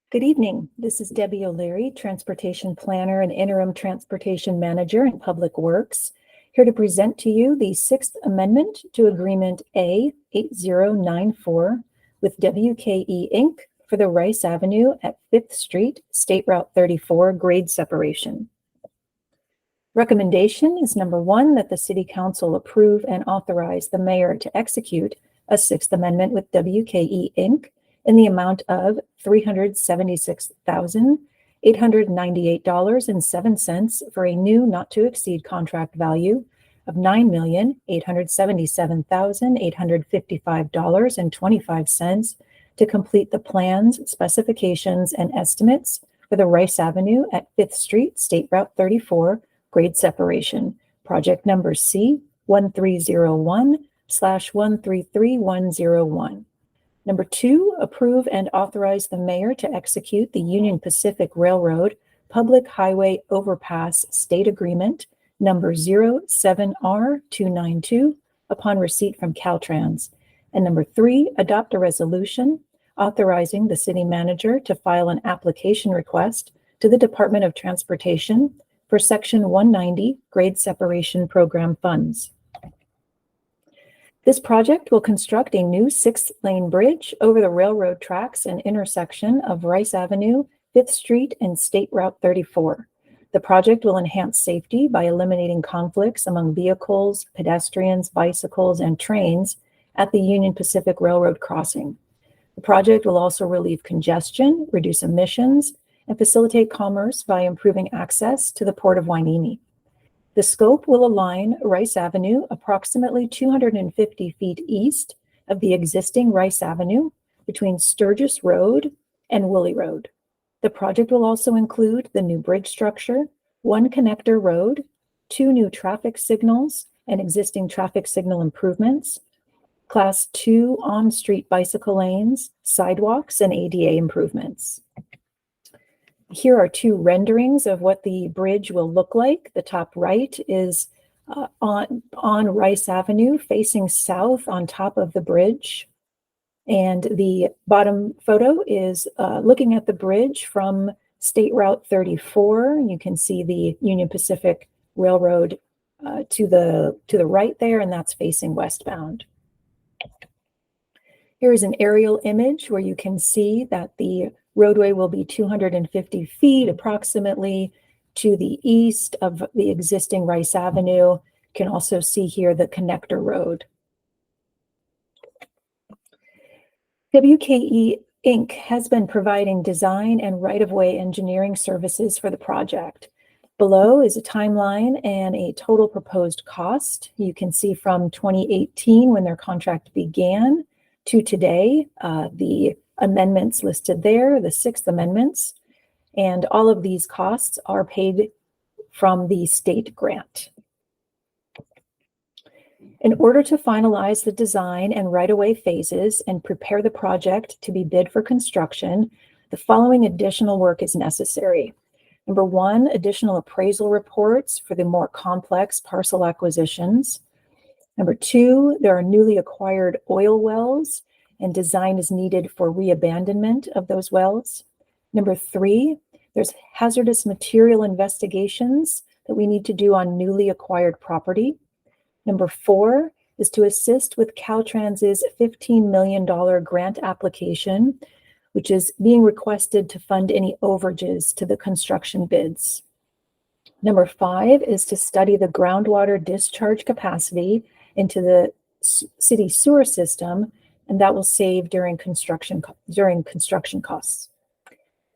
Good evening. This is Debbie O'Leary, Transportation Planner and Interim Transportation Manager in Public Works, here to present to you the Sixth Amendment to Agreement A8094 with WKE Inc. for the Rice Avenue at 5th Street, State Route 34 grade separation. Recommendation is number 1, that the City Council approve and authorize the mayor to execute a Sixth Amendment with WKE Inc. in the amount of $376,898.07 for a new not-to-exceed contract value of $9,877,855.25 to complete the plans, specifications, and estimates for the Rice Avenue at 5th Street, State Route 34, grade separation, project number C1301/133101. Number 2, approve and authorize the mayor to execute the Union Pacific Railroad Public Highway Overpass State Agreement number 07R292 upon receipt from Caltrans. And number 3, adopt a resolution authorizing the city manager to file an application request to the Department of Transportation for Section 190 grade separation program funds. This project will construct a new 6-lane bridge over the railroad tracks and intersection of Rice Avenue, 5th Street, and State Route 34. The project will enhance safety by eliminating conflicts among vehicles, pedestrians, bicycles, and trains at the Union Pacific Railroad crossing. The project will also relieve congestion, reduce emissions, and facilitate commerce by improving access to the Port of Hueneme. The scope will align Rice Avenue approximately 250 feet east of the existing Rice Avenue between Sturgis Road and Woolley Road. The project will also include the new bridge structure, 1 connector road, 2 new traffic signals and existing traffic signal improvements, Class 2 on-street bicycle lanes, sidewalks, and ADA improvements. Here are 2 renderings of what the bridge will look like. The top right is on Rice Avenue facing south on top of the bridge. And the bottom photo is looking at the bridge from State Route 34. You can see the Union Pacific Railroad to the right there, and that's facing westbound. Here is an aerial image where you can see that the roadway will be 250 feet approximately to the east of the existing Rice Avenue. You can also see here the connector road. WKE Inc. has been providing design and right-of-way engineering services for the project. Below is a timeline and a total proposed cost. You can see from 2018 when their contract began to today, the amendments listed there, the 6th amendments, and all of these costs are paid from the state grant. In order to finalize the design and right-of-way phases and prepare the project to be bid for construction, the following additional work is necessary. Number 1, additional appraisal reports for the more complex parcel acquisitions. Number 2, there are newly acquired oil wells and design is needed for reabandonment of those wells. Number 3, there's hazardous material investigations that we need to do on newly acquired property. Number 4 is to assist with Caltrans's $15 million grant application, which is being requested to fund any overages to the construction bids. Number 5 is to study the groundwater discharge capacity into the city sewer system, and that will save during construction costs.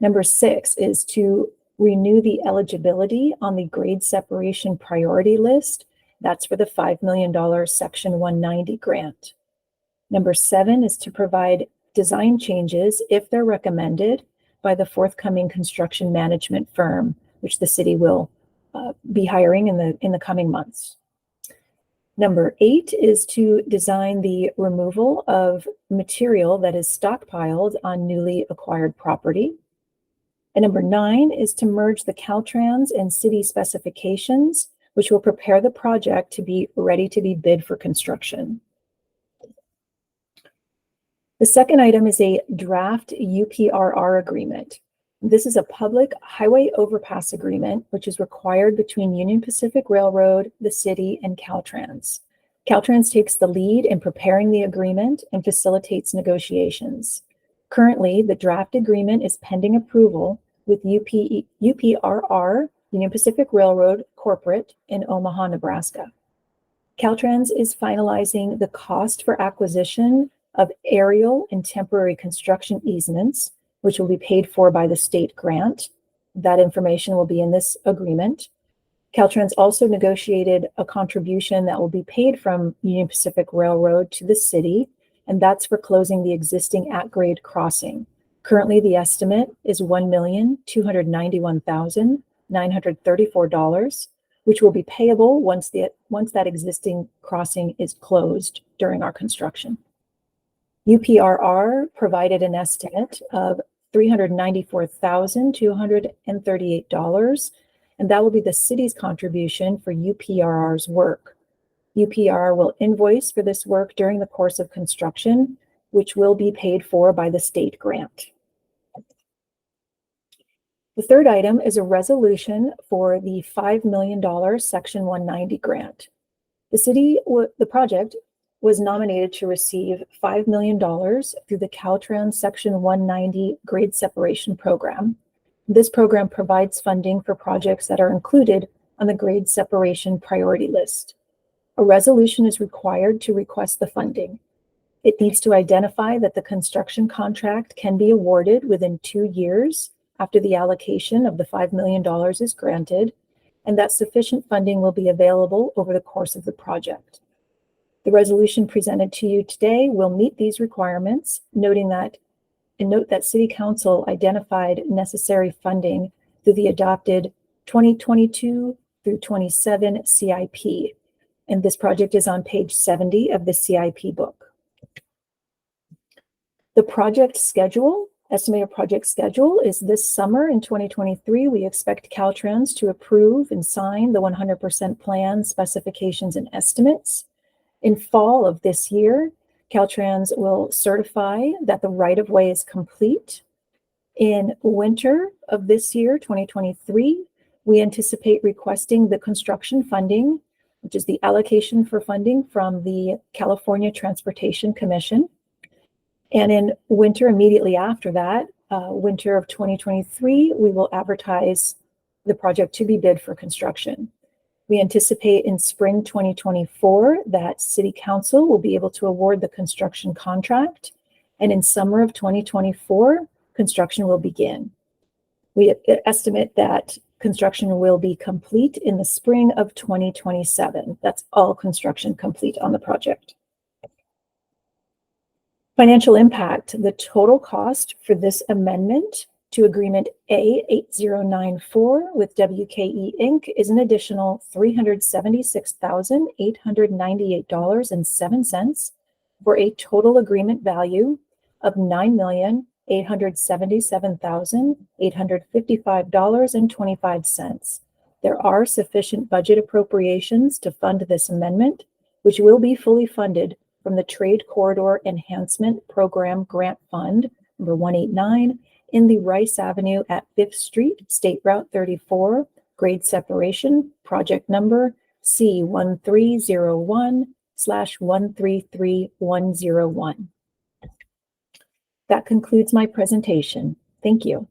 Number 6 is to renew the eligibility on the grade separation priority list. That's for the $5 million Section 190 grant. Number 7 is to provide design changes if they're recommended by the forthcoming construction management firm, which the city will be hiring in the coming months. Number 8 is to design the removal of material that is stockpiled on newly acquired property. And number 9 is to merge the Caltrans and city specifications, which will prepare the project to be ready to be bid for construction. The second item is a draft UPRR agreement. This is a public highway overpass agreement, which is required between Union Pacific Railroad, the city, and Caltrans. Caltrans takes the lead in preparing the agreement and facilitates negotiations. Currently, the draft agreement is pending approval with UPRR, Union Pacific Railroad Corporate in Omaha, Nebraska. Caltrans is finalizing the cost for acquisition of aerial and temporary construction easements, which will be paid for by the state grant. That information will be in this agreement. Caltrans also negotiated a contribution that will be paid from Union Pacific Railroad to the city, and that's for closing the existing at-grade crossing. Currently, the estimate is $1,291,934, which will be payable once that existing crossing is closed during our construction. UPRR provided an estimate of $394,238, and that will be the city's contribution for UPRR's work. UPRR will invoice for this work during the course of construction, which will be paid for by the state grant. The third item is a resolution for the $5 million Section 190 grant. The project was nominated to receive $5 million through the Caltrans Section 190 Grade Separation Program. This program provides funding for projects that are included on the grade separation priority list. A resolution is required to request the funding. It needs to identify that the construction contract can be awarded within 2 years after the allocation of the $5 million is granted, and that sufficient funding will be available over the course of the project. The resolution presented to you today will meet these requirements, note that City Council identified necessary funding through the adopted 2022 through 27 CIP, and this project is on page 70 of the CIP book. The estimated project schedule is this summer in 2023. We expect Caltrans to approve and sign the 100% plan specifications and estimates. In fall of this year, Caltrans will certify that the right-of-way is complete. In winter of this year, 2023, we anticipate requesting the construction funding, which is the allocation for funding from the California Transportation Commission. And in winter immediately after that, winter of 2023, we will advertise the project to be bid for construction. We anticipate in spring 2024 that City Council will be able to award the construction contract, and in summer of 2024, construction will begin. We estimate that construction will be complete in the spring of 2027. That's all construction complete on the project. Financial impact. The total cost for this amendment to Agreement A8094 with WKE Inc. is an additional $376,898.07 for a total agreement value of $9,877,855.25. There are sufficient budget appropriations to fund this amendment, which will be fully funded from the Trade Corridor Enhancement Program Grant Fund, number 189, in the Rice Avenue at 5th Street, State Route 34, grade separation, project number C1301/133101. That concludes my presentation. Thank you.